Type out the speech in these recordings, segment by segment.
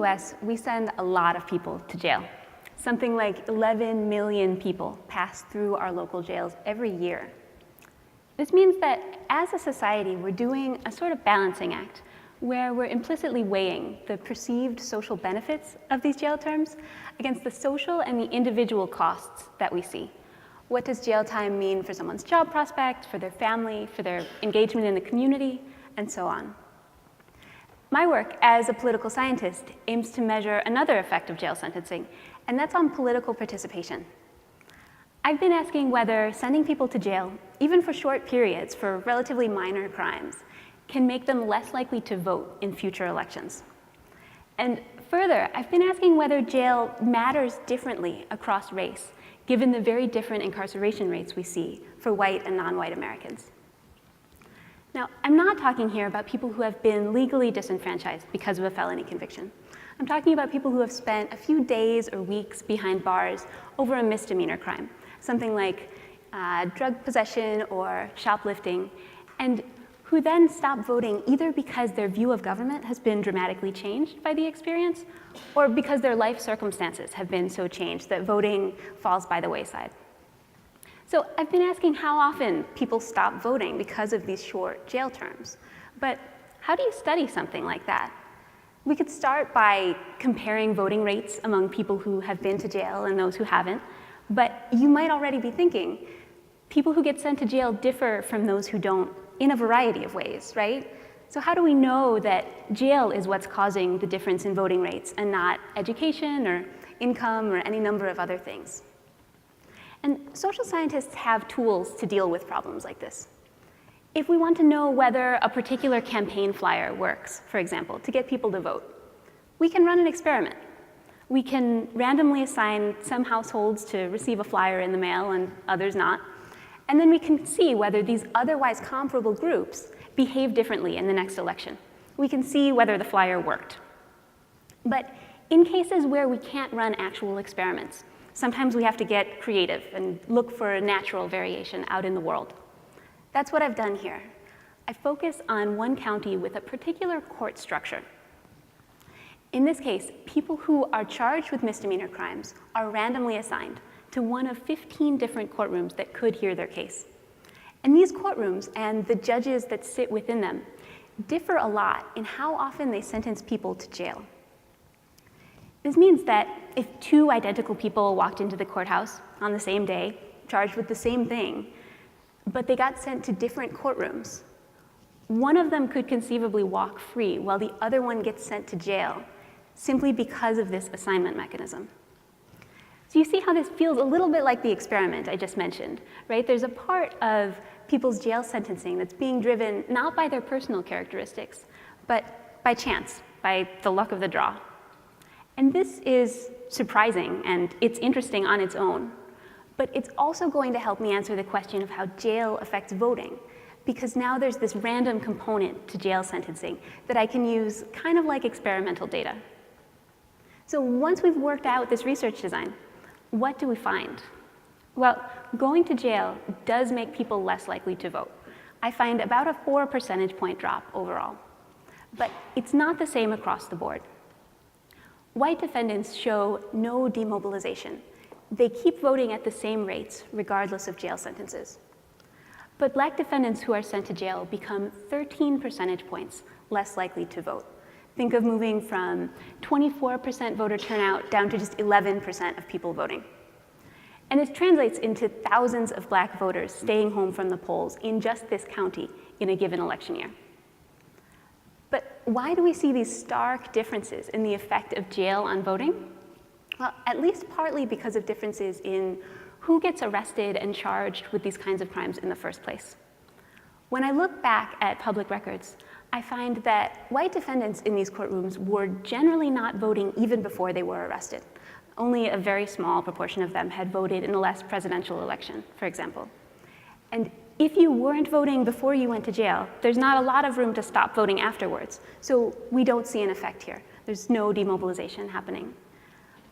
US, we send a lot of people to jail. Something like 11 million people pass through our local jails every year. This means that as a society, we're doing a sort of balancing act where we're implicitly weighing the perceived social benefits of these jail terms against the social and the individual costs that we see. What does jail time mean for someone's job prospect, for their family, for their engagement in the community, and so on? My work as a political scientist aims to measure another effect of jail sentencing, and that's on political participation. I've been asking whether sending people to jail, even for short periods for relatively minor crimes, can make them less likely to vote in future elections. And further, I've been asking whether jail matters differently across race, given the very different incarceration rates we see for white and non-white Americans. Now, I'm not talking here about people who have been legally disenfranchised because of a felony conviction. I'm talking about people who have spent a few days or weeks behind bars over a misdemeanor crime, something like drug possession or shoplifting, and who then stop voting either because their view of government has been dramatically changed by the experience, or because their life circumstances have been so changed that voting falls by the wayside. So I've been asking how often people stop voting because of these short jail terms. But how do you study something like that? We could start by comparing voting rates among people who have been to jail and those who haven't. But you might already be thinking, people who get sent to jail differ from those who don't in a variety of ways, right? So how do we know that jail is what's causing the difference in voting rates and not education or income or any number of other things? And social scientists have tools to deal with problems like this. If we want to know whether a particular campaign flyer works, for example, to get people to vote, we can run an experiment. We can randomly assign some households to receive a flyer in the mail and others not. And then we can see whether these otherwise comparable groups behave differently in the next election. We can see whether the flyer worked. But in cases where we can't run actual experiments, sometimes we have to get creative and look for a natural variation out in the world. That's what I've done here. I focus on one county with a particular court structure. In this case, people who are charged with misdemeanor crimes are randomly assigned to one of 15 different courtrooms that could hear their case. And these courtrooms and the judges that sit within them differ a lot in how often they sentence people to jail. This means that if two identical people walked into the courthouse on the same day, charged with the same thing, but they got sent to different courtrooms, one of them could conceivably walk free while the other one gets sent to jail simply because of this assignment mechanism. So you see how this feels a little bit like the experiment I just mentioned, right? There's a part of people's jail sentencing that's being driven not by their personal characteristics, but by chance, by the luck of the draw. And this is surprising and it's interesting on its own, but it's also going to help me answer the question of how jail affects voting, because now there's this random component to jail sentencing that I can use kind of like experimental data. So once we've worked out this research design, what do we find? Well, going to jail does make people less likely to vote. I find about a 4 percentage point drop overall. But it's not the same across the board. White defendants show no demobilization. They keep voting at the same rates, regardless of jail sentences. But black defendants who are sent to jail become 13 percentage points less likely to vote. Think of moving from 24% voter turnout down to just 11% of people voting. And this translates into thousands of black voters staying home from the polls in just this county in a given election year. But why do we see these stark differences in the effect of jail on voting? Well, at least partly because of differences in who gets arrested and charged with these kinds of crimes in the first place. When I look back at public records, I find that white defendants in these courtrooms were generally not voting even before they were arrested. Only a very small proportion of them had voted in the last presidential election, for example. And if you weren't voting before you went to jail, there's not a lot of room to stop voting afterwards. So we don't see an effect here. There's no demobilization happening.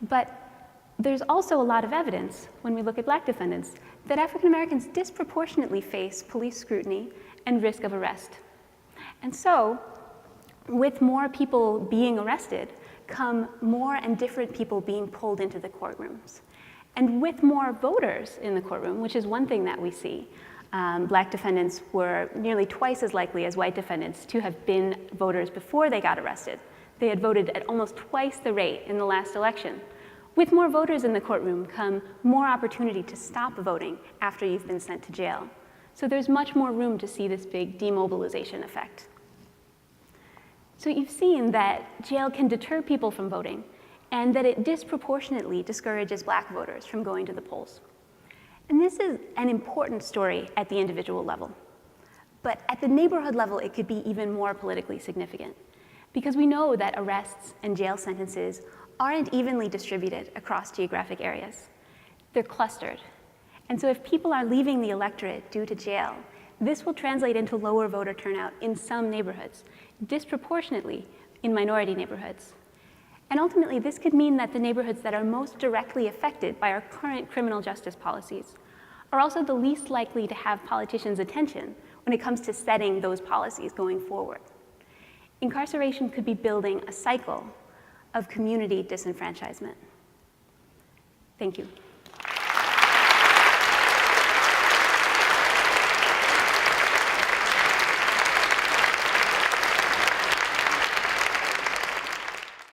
But there's also a lot of evidence, when we look at black defendants, that African Americans disproportionately face police scrutiny and risk of arrest. And so, with more people being arrested, come more and different people being pulled into the courtrooms. And with more voters in the courtroom, which is one thing that we see, Black defendants were nearly twice as likely as white defendants to have been voters before they got arrested. They had voted at almost twice the rate in the last election. With more voters in the courtroom come more opportunity to stop voting after you've been sent to jail. So there's much more room to see this big demobilization effect. So you've seen that jail can deter people from voting and that it disproportionately discourages Black voters from going to the polls. And this is an important story at the individual level. But at the neighborhood level, it could be even more politically significant because we know that arrests and jail sentences aren't evenly distributed across geographic areas. They're clustered. And so if people are leaving the electorate due to jail, this will translate into lower voter turnout in some neighborhoods, disproportionately in minority neighborhoods. And ultimately, this could mean that the neighborhoods that are most directly affected by our current criminal justice policies are also the least likely to have politicians' attention when it comes to setting those policies going forward. Incarceration could be building a cycle of community disenfranchisement. Thank you.